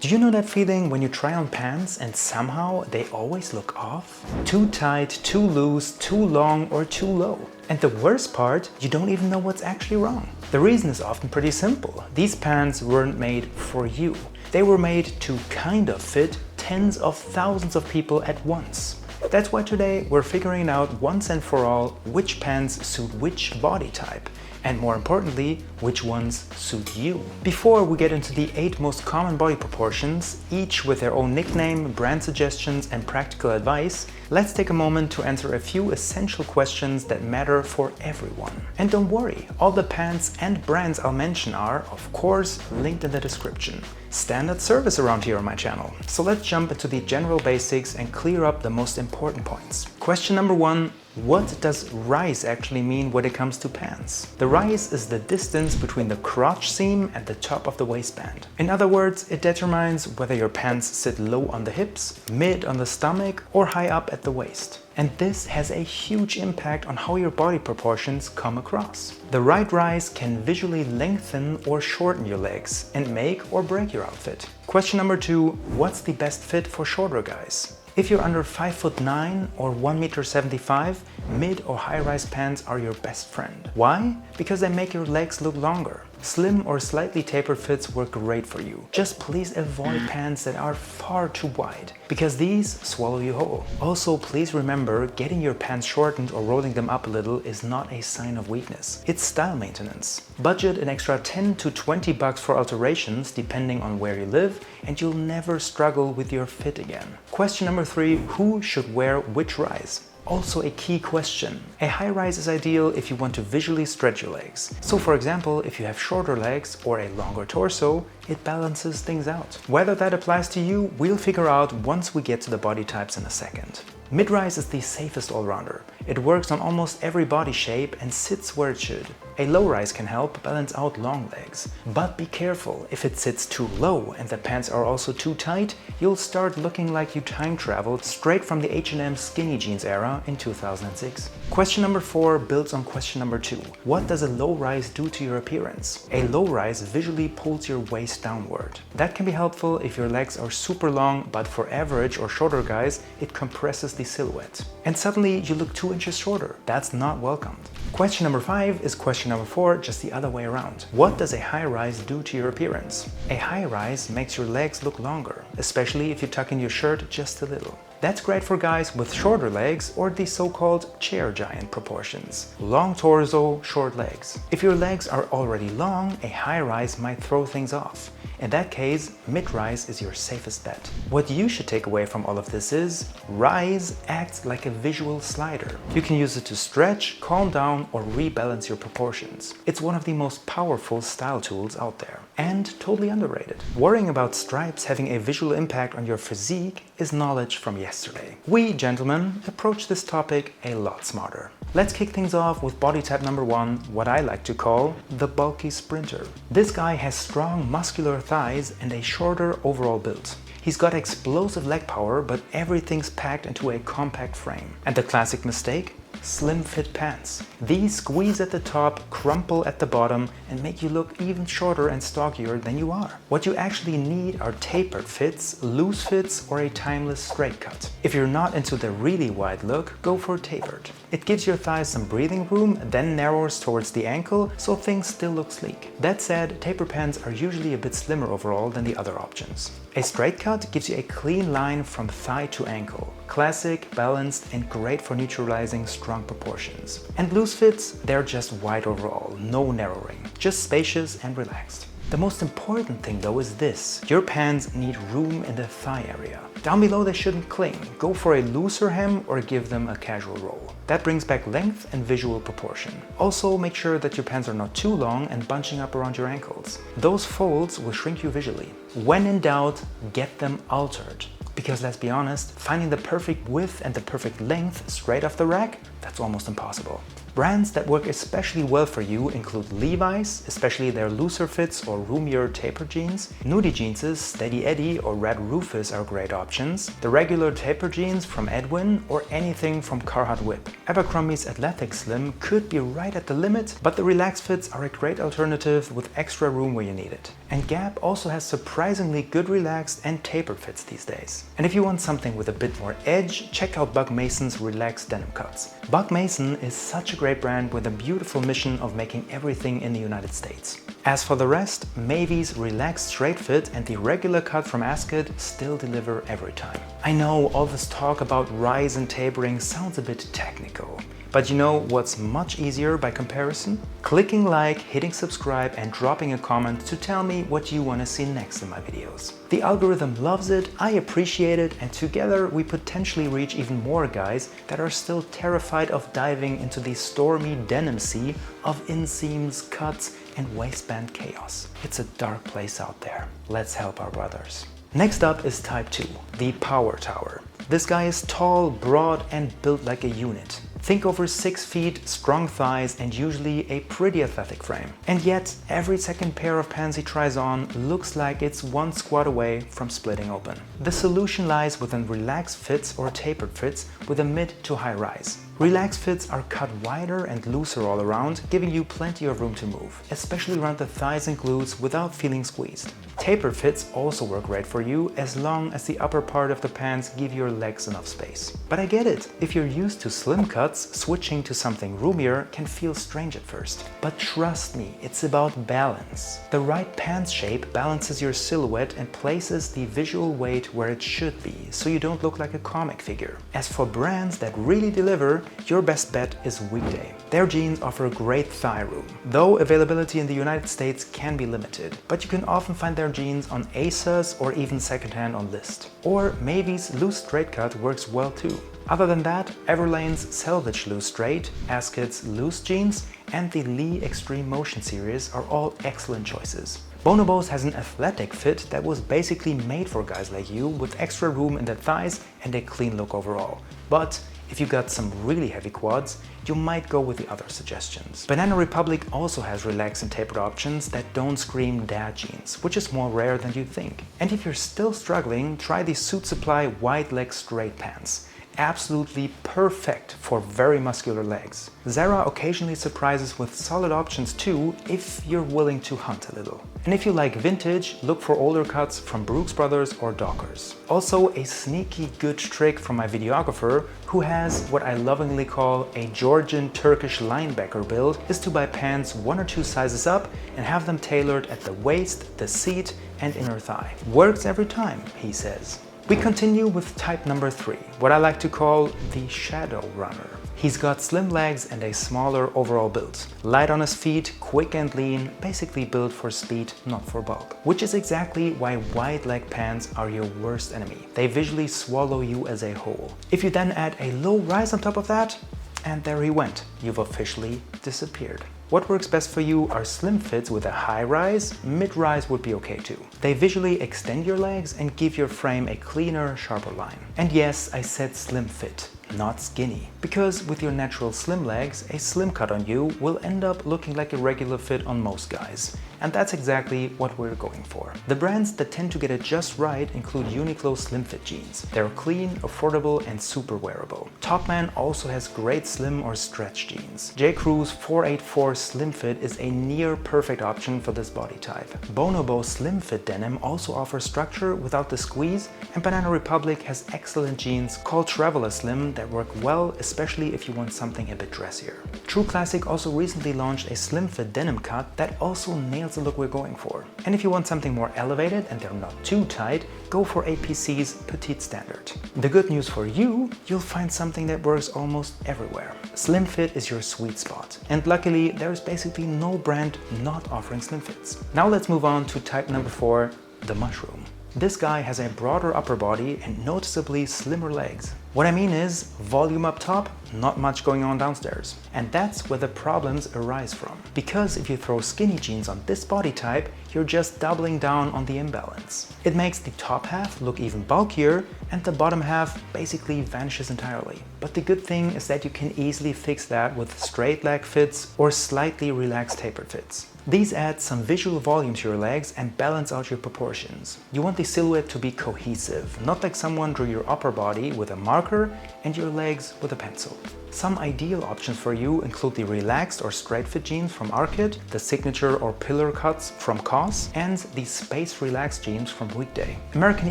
Do you know that feeling when you try on pants and somehow they always look off? Too tight, too loose, too long, or too low. And the worst part, you don't even know what's actually wrong. The reason is often pretty simple. These pants weren't made for you. They were made to kind of fit tens of thousands of people at once. That's why today we're figuring out once and for all which pants suit which body type. And more importantly, which ones suit you. Before we get into the 8 most common body proportions, each with their own nickname, brand suggestions, and practical advice, let's take a moment to answer a few essential questions that matter for everyone. And don't worry, all the pants and brands I'll mention are, of course, linked in the description. Standard service around here on my channel. So let's jump into the general basics and clear up the most important points. Question number 1. What does rise actually mean when it comes to pants? The rise is the distance between the crotch seam and the top of the waistband. In other words, it determines whether your pants sit low on the hips, mid on the stomach, or high up at the waist. And this has a huge impact on how your body proportions come across. The right rise can visually lengthen or shorten your legs and make or break your outfit. Question number 2. What's the best fit for shorter guys? If you're under 5'9" or 1.75 m, mid or high-rise pants are your best friend. Why? Because they make your legs look longer. Slim or slightly tapered fits work great for you. Just please avoid pants that are far too wide, because these swallow you whole. Also, please remember, getting your pants shortened or rolling them up a little is not a sign of weakness. It's style maintenance. Budget an extra 10 to 20 bucks for alterations depending on where you live, and you'll never struggle with your fit again. Question number 3, who should wear which rise? Also a key question. A high rise is ideal if you want to visually stretch your legs. So for example, if you have shorter legs or a longer torso, it balances things out. Whether that applies to you, we'll figure out once we get to the body types in a second. Mid-rise is the safest all-rounder. It works on almost every body shape and sits where it should. A low-rise can help balance out long legs. But be careful, if it sits too low and the pants are also too tight, you'll start looking like you time traveled straight from the H&M skinny jeans era in 2006. Question number 4 builds on question number 2. What does a low-rise do to your appearance? A low-rise visually pulls your waist downward. That can be helpful if your legs are super long, but for average or shorter guys, it compresses the silhouette. And suddenly you look 2 inches shorter. That's not welcomed. Question number 5 is question number 4, just the other way around. What does a high rise do to your appearance? A high rise makes your legs look longer, especially if you tuck in your shirt just a little. That's great for guys with shorter legs or the so-called chair giant proportions. Long torso, short legs. If your legs are already long, a high rise might throw things off. In that case, mid-rise is your safest bet. What you should take away from all of this is, rise acts like a visual slider. You can use it to stretch, calm down, or rebalance your proportions. It's one of the most powerful style tools out there, and totally underrated. Worrying about stripes having a visual impact on your physique is knowledge from yesterday. We, gentlemen, approach this topic a lot smarter. Let's kick things off with body type number 1, what I like to call the bulky sprinter. This guy has strong muscular thighs and a shorter overall build. He's got explosive leg power, but everything's packed into a compact frame. And the classic mistake? Slim fit pants. These squeeze at the top, crumple at the bottom, and make you look even shorter and stockier than you are. What you actually need are tapered fits, loose fits, or a timeless straight cut. If you're not into the really wide look, go for tapered. It gives your thighs some breathing room, then narrows towards the ankle, so things still look sleek. That said, taper pants are usually a bit slimmer overall than the other options. A straight cut gives you a clean line from thigh to ankle. Classic, balanced, and great for neutralizing strong proportions. And loose fits, they're just wide overall, no narrowing, just spacious and relaxed. The most important thing though is this. Your pants need room in the thigh area. Down below they shouldn't cling. Go for a looser hem or give them a casual roll. That brings back length and visual proportion. Also make sure that your pants are not too long and bunching up around your ankles. Those folds will shrink you visually. When in doubt, get them altered. Because let's be honest, finding the perfect width and the perfect length straight off the rack, that's almost impossible. Brands that work especially well for you include Levi's, especially their looser fits or roomier taper jeans. Nudie jeans, Steady Eddie or Red Rufus are great options. The regular taper jeans from Edwin or anything from Carhartt Whip. Abercrombie's Athletic Slim could be right at the limit, but the relaxed fits are a great alternative with extra room where you need it. And Gap also has surprisingly good relaxed and tapered fits these days. And if you want something with a bit more edge, check out Buck Mason's relaxed denim cuts. Buck Mason is such a great brand with a beautiful mission of making everything in the United States. As for the rest, Mavy's relaxed straight fit and the regular cut from Ascot still deliver every time. I know all this talk about rise and tapering sounds a bit technical. But you know what's much easier by comparison? Clicking like, hitting subscribe and dropping a comment to tell me what you want to see next in my videos. The algorithm loves it, I appreciate it, and together we potentially reach even more guys that are still terrified of diving into the stormy denim sea of inseams, cuts and waistband chaos. It's a dark place out there. Let's help our brothers. Next up is Type 2, the Power Tower. This guy is tall, broad and built like a unit. Think over 6 feet, strong thighs and usually a pretty athletic frame. And yet, every second pair of pants he tries on looks like it's one squat away from splitting open. The solution lies within relaxed fits or tapered fits with a mid to high rise. Relaxed fits are cut wider and looser all around, giving you plenty of room to move, especially around the thighs and glutes without feeling squeezed. Tapered fits also work great for you as long as the upper part of the pants give your legs enough space. But I get it, if you're used to slim cuts, switching to something roomier can feel strange at first. But trust me, it's about balance. The right pants shape balances your silhouette and places the visual weight where it should be, so you don't look like a comic figure. As for brands that really deliver, your best bet is Weekday. Their jeans offer great thigh room, though availability in the United States can be limited, but you can often find their jeans on ASOS or even secondhand on List. Or Mavy's loose straight cut works well too. Other than that, Everlane's Selvage Loose Straight, Ascot's Loose Jeans and the Lee Extreme Motion series are all excellent choices. Bonobos has an athletic fit that was basically made for guys like you with extra room in the thighs and a clean look overall. But if you got some really heavy quads, you might go with the other suggestions. Banana Republic also has relaxed and tapered options that don't scream dad jeans, which is more rare than you'd think. And if you're still struggling, try the Suit Supply wide leg straight pants. Absolutely perfect for very muscular legs. Zara occasionally surprises with solid options too if you're willing to hunt a little. And if you like vintage, look for older cuts from Brooks Brothers or Dockers. Also, a sneaky good trick from my videographer, who has what I lovingly call a Georgian Turkish linebacker build, is to buy pants 1 or 2 sizes up and have them tailored at the waist, the seat and inner thigh. Works every time, he says. We continue with type number 3, what I like to call the shadow runner. He's got slim legs and a smaller overall build. Light on his feet, quick and lean, basically built for speed, not for bulk. Which is exactly why wide leg pants are your worst enemy. They visually swallow you as a whole. If you then add a low rise on top of that, and there he went, you've officially disappeared. What works best for you are slim fits with a high rise, mid-rise would be okay too. They visually extend your legs and give your frame a cleaner, sharper line. And yes, I said slim fit, not skinny. Because with your natural slim legs, a slim cut on you will end up looking like a regular fit on most guys. And that's exactly what we're going for. The brands that tend to get it just right include Uniqlo slim fit jeans. They're clean, affordable and super wearable. Topman also has great slim or stretch jeans. J. Crew's 484 slim fit is a near perfect option for this body type. Bonobo slim fit denim also offers structure without the squeeze, and Banana Republic has excellent jeans called Traveler Slim that work well, especially if you want something a bit dressier. True Classic also recently launched a slim fit denim cut that also nails the look we're going for. And if you want something more elevated and they're not too tight, go for APC's Petite Standard. The good news for you, you'll find something that works almost everywhere. Slim fit is your sweet spot. And luckily, there's basically no brand not offering slim fits. Now let's move on to type number 4, the mushroom. This guy has a broader upper body and noticeably slimmer legs. What I mean is, volume up top, not much going on downstairs. And that's where the problems arise from. Because if you throw skinny jeans on this body type, you're just doubling down on the imbalance. It makes the top half look even bulkier and the bottom half basically vanishes entirely. But the good thing is that you can easily fix that with straight leg fits or slightly relaxed tapered fits. These add some visual volume to your legs and balance out your proportions. You want the silhouette to be cohesive, not like someone drew your upper body with a marker and your legs with a pencil. Some ideal options for you include the relaxed or straight fit jeans from Arcid, the signature or pillar cuts from COS, and the space relaxed jeans from Weekday. American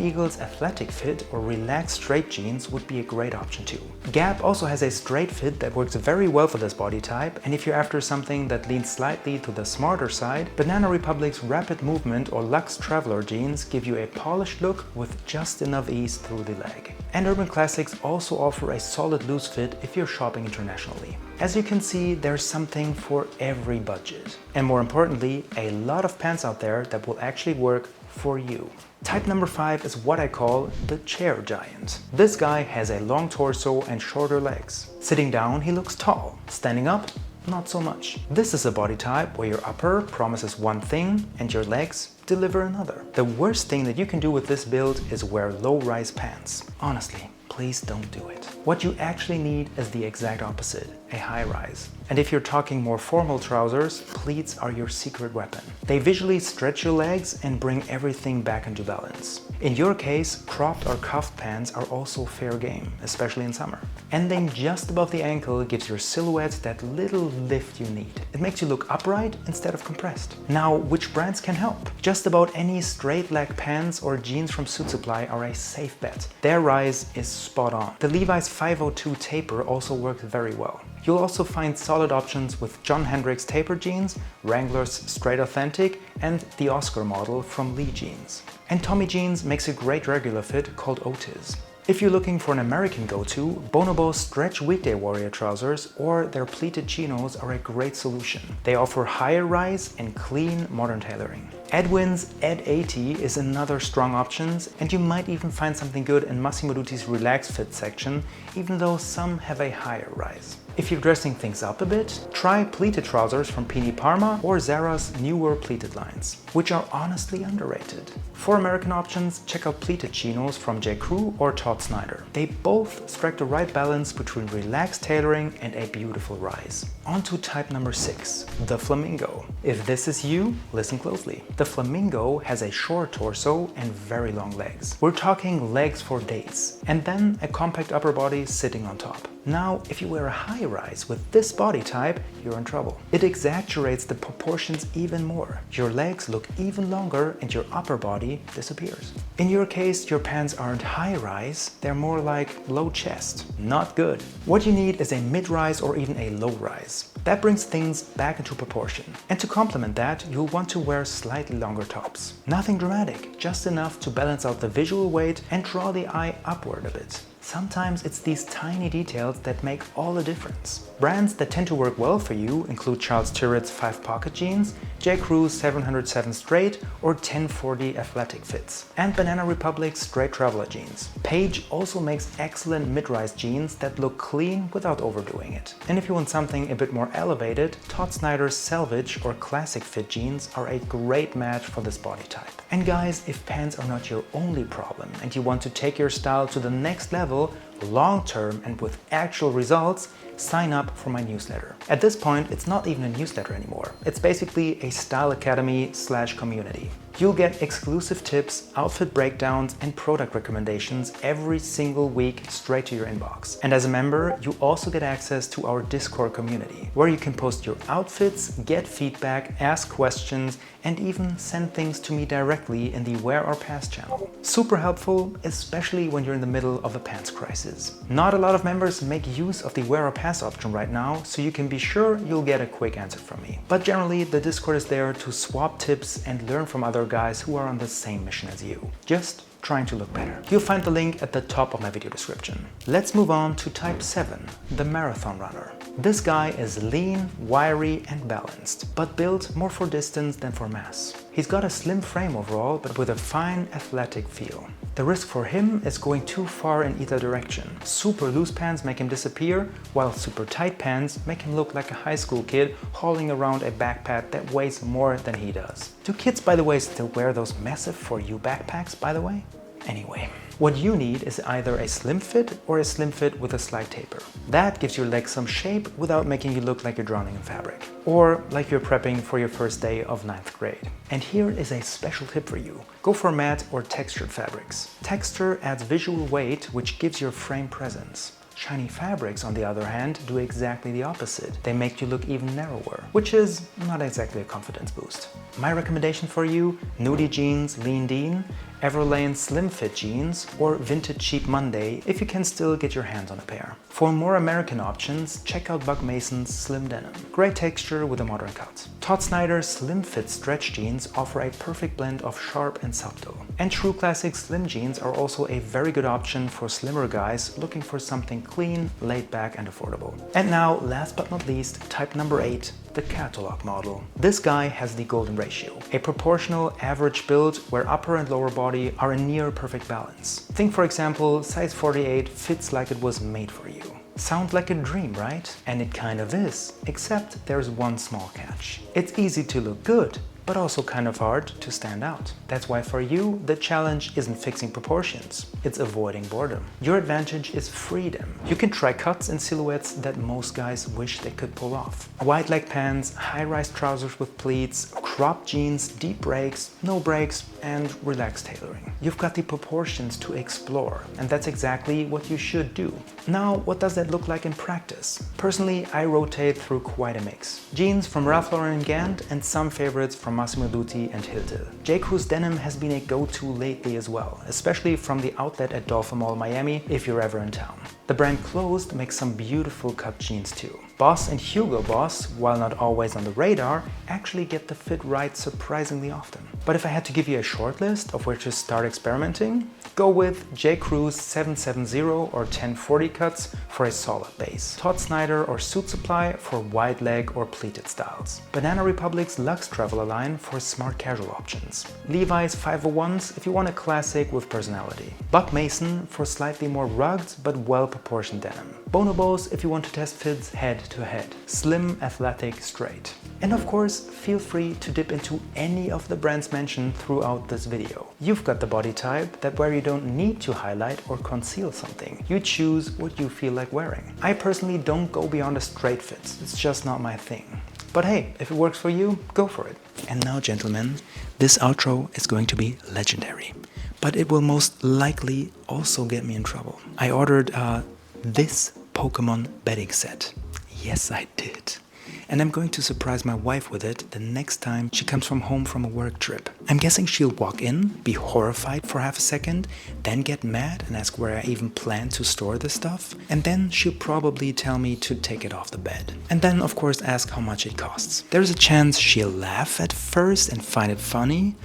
Eagle's athletic fit or relaxed straight jeans would be a great option too. Gap also has a straight fit that works very well for this body type, and if you're after something that leans slightly to the smarter side, Banana Republic's Rapid Movement or Luxe Traveler jeans give you a polished look with just enough ease through the leg. And Urban Classics also offer a solid loose fit if you're shopping internationally. As you can see, there's something for every budget. And more importantly, a lot of pants out there that will actually work for you. Type number 5 is what I call the chair giant. This guy has a long torso and shorter legs. Sitting down, he looks tall. Standing up, not so much. This is a body type where your upper promises one thing and your legs deliver another. The worst thing that you can do with this build is wear low-rise pants. Honestly, please don't do it. What you actually need is the exact opposite, a high-rise. And if you're talking more formal trousers, pleats are your secret weapon. They visually stretch your legs and bring everything back into balance. In your case, cropped or cuffed pants are also fair game, especially in summer. Ending just above the ankle gives your silhouette that little lift you need. It makes you look upright instead of compressed. Now, which brands can help? Just about any straight leg pants or jeans from Suit Supply are a safe bet. Their rise is spot on. The Levi's 502 taper also works very well. You'll also find solid options with John Hendricks taper jeans, Wrangler's Straight Authentic, and the Oscar model from Lee Jeans. And Tommy Jeans makes a great regular fit called Otis. If you're looking for an American go-to, Bonobo's Stretch Weekday Warrior trousers or their pleated chinos are a great solution. They offer higher rise and clean modern tailoring. Edwin's Ed 80 is another strong option, and you might even find something good in Massimo Dutti's Relaxed Fit section, even though some have a higher rise. If you're dressing things up a bit, try pleated trousers from Pini Parma or Zara's newer pleated lines, which are honestly underrated. For American options, check out pleated chinos from J. Crew or Todd Snyder. They both strike the right balance between relaxed tailoring and a beautiful rise. On to type number 6, the Flamingo. If this is you, listen closely. The Flamingo has a short torso and very long legs. We're talking legs for days, and then a compact upper body sitting on top. Now, if you wear a high rise with this body type, you're in trouble. It exaggerates the proportions even more. Your legs look even longer and your upper body disappears. In your case, your pants aren't high rise, they're more like low chest. Not good. What you need is a mid-rise or even a low rise. That brings things back into proportion. And to complement that, you'll want to wear slightly longer tops. Nothing dramatic, just enough to balance out the visual weight and draw the eye upward a bit. Sometimes it's these tiny details that make all the difference. Brands that tend to work well for you include Charles Tyrrett's 5 pocket jeans, J. Crew's 707 straight or 1040 athletic fits, and Banana Republic's straight traveler jeans. Page also makes excellent mid-rise jeans that look clean without overdoing it. And if you want something a bit more elevated, Todd Snyder's Salvage or classic fit jeans are a great match for this body type. And guys, if pants are not your only problem and you want to take your style to the next level, long-term and with actual results, sign up for my newsletter. At this point, it's not even a newsletter anymore. It's basically a style academy/community. You'll get exclusive tips, outfit breakdowns, and product recommendations every single week straight to your inbox. And as a member, you also get access to our Discord community, where you can post your outfits, get feedback, ask questions, and even send things to me directly in the Wear Our Pass channel. Super helpful, especially when you're in the middle of a pants crisis. Not a lot of members make use of the Wear Our Pass option right now, so you can be sure you'll get a quick answer from me. But generally, the Discord is there to swap tips and learn from other guys who are on the same mission as you. Just trying to look better. You'll find the link at the top of my video description. Let's move on to type 7, the marathon runner. This guy is lean, wiry, and balanced, but built more for distance than for mass. He's got a slim frame overall, but with a fine athletic feel. The risk for him is going too far in either direction. Super loose pants make him disappear, while super tight pants make him look like a high school kid hauling around a backpack that weighs more than he does. Do kids, by the way, still wear those massive For You backpacks, by the way? Anyway, what you need is either a slim fit or a slim fit with a slight taper. That gives your legs some shape without making you look like you're drowning in fabric. Or like you're prepping for your first day of 9th grade. And here is a special tip for you. Go for matte or textured fabrics. Texture adds visual weight, which gives your frame presence. Shiny fabrics, on the other hand, do exactly the opposite. They make you look even narrower, which is not exactly a confidence boost. My recommendation for you: nudie jeans, lean dean, Everlane slim fit jeans, or vintage cheap Monday if you can still get your hands on a pair. For more American options, check out Buck Mason's slim denim. Great texture with a modern cut. Todd Snyder's slim fit stretch jeans offer a perfect blend of sharp and subtle. And True Classic slim jeans are also a very good option for slimmer guys looking for something clean, laid back and affordable. And now, last but not least, type number 8, the catalog model. This guy has the golden ratio, a proportional average build where upper and lower body are in near perfect balance. Think, for example, size 48 fits like it was made for you. Sound like a dream, right? And it kind of is, except there's one small catch. It's easy to look good, but also kind of hard to stand out. That's why for you, the challenge isn't fixing proportions, it's avoiding boredom. Your advantage is freedom. You can try cuts and silhouettes that most guys wish they could pull off. Wide leg pants, high-rise trousers with pleats, cropped jeans, deep breaks, no breaks, and relaxed tailoring. You've got the proportions to explore, and that's exactly what you should do. Now, what does that look like in practice? Personally, I rotate through quite a mix. Jeans from Ralph Lauren and Gant, and some favorites from Massimo Dutti and Hiltil. J. Crew's denim has been a go-to lately as well, especially from the outlet at Dolphin Mall Miami if you're ever in town. The brand Closed makes some beautiful cut jeans too. Boss and Hugo Boss, while not always on the radar, actually get the fit right surprisingly often. But if I had to give you a short list of where to start experimenting, go with J. Crew's 770 or 1040 cuts for a solid base. Todd Snyder or Suit Supply for wide leg or pleated styles. Banana Republic's Luxe Traveler line for smart casual options. Levi's 501s if you want a classic with personality. Buck Mason for slightly more rugged but well-proportioned denim. Bonobos if you want to test fits head to head. Slim, athletic, straight. And of course, feel free to dip into any of the brands mentioned throughout this video. You've got the body type that where you don't need to highlight or conceal something. You choose what you feel like wearing. I personally don't go beyond a straight fit. It's just not my thing. But hey, if it works for you, go for it. And now, gentlemen, this outro is going to be legendary. But it will most likely also get me in trouble. I ordered this Pokemon bedding set. Yes, I did. And I'm going to surprise my wife with it the next time she comes from home from a work trip. I'm guessing she'll walk in, be horrified for half a second, then get mad and ask where I even plan to store this stuff, and then she'll probably tell me to take it off the bed. And then, of course, ask how much it costs. There's a chance she'll laugh at first and find it funny,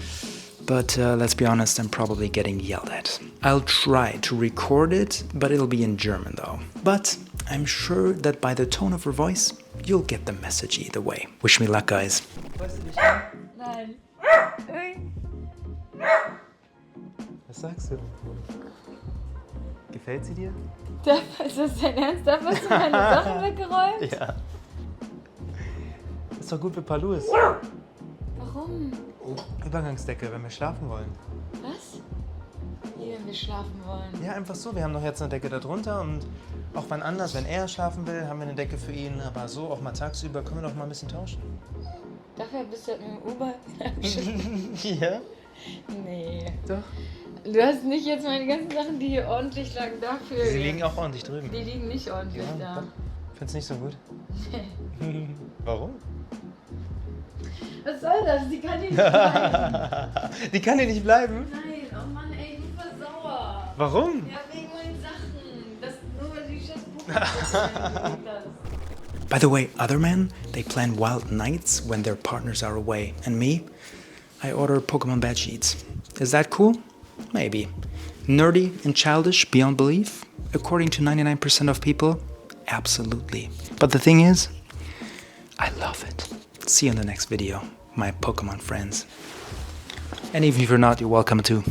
but let's be honest, I'm probably getting yelled at. I'll try to record it, but it'll be in German though. But I'm sure that by the tone of her voice, you'll get the message either way. Wish me luck, guys. Nein. Was sagst du? Gefällt sie dir? Ist das dein Ernst? Dafür hast du meine Sachen weggeräumt? Ja. Ist doch gut für Palus. Warum? Übergangsdecke, wenn wir schlafen wollen. Was? Wie, wenn wir schlafen wollen? Ja, einfach so. Wir haben doch jetzt eine Decke da drunter und auch wann anders, wenn er schlafen will, haben wir eine Decke für ihn. Aber so, auch mal tagsüber, können wir doch mal ein bisschen tauschen. Dafür bist du halt mit dem Uber. Ja? Nee. Doch. Du hast nicht jetzt meine ganzen Sachen, die hier ordentlich lagen, dafür. Sie liegen auch ordentlich drüben. Die liegen nicht ordentlich da. Find's nicht so gut? Nee. Warum? Was soll das? Die kann hier nicht bleiben. Die kann hier nicht bleiben? Nein, oh Mann, ey, du warst sauer. Warum? Ja, wegen meinen Sachen. Das, nur weil die scheiß Puppe. By the way, other men, they plan wild nights when their partners are away. And me? I order Pokemon bed sheets. Is that cool? Maybe. Nerdy and childish beyond belief? According to 99% of people? Absolutely. But the thing is, I love it. See you in the next video, my Pokemon friends. And even if you're not, you're welcome too.